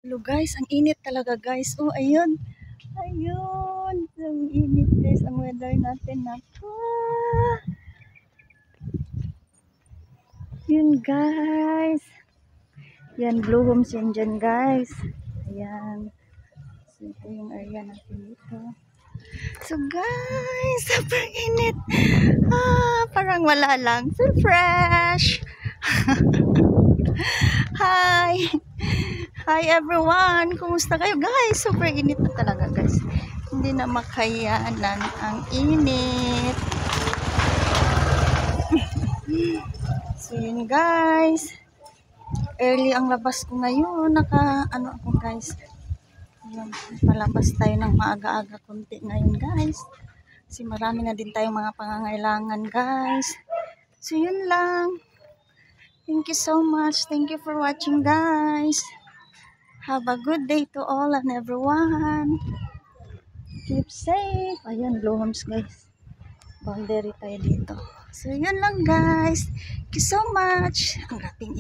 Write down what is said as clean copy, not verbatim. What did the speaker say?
Hello guys, ang init talaga guys. Oh, ayun. Ayun. Ang init guys. Ang weather natin. Naku. Yun guys. Yan, blue homes yan dyan guys. Ayan. So, ito yung area natin dito. So guys, super init. Parang wala lang. So fresh. Hi. Hi everyone. Kumusta kayo guys? Super init na talaga guys. Hindi na makayanan ang init. So yun guys. Early ang labas ko ngayon. Ano ako guys. Ayan, palabas tayo ng maaga-aga konti ngayon guys. Kasi marami na din tayong mga pangangailangan guys. So yun lang. Thank you so much. Thank you for watching guys. Have a good day to all and everyone. Keep safe. Ayan, blue homes guys. Boundary tayo dito. So yun lang guys. Thank you so much. Ang raping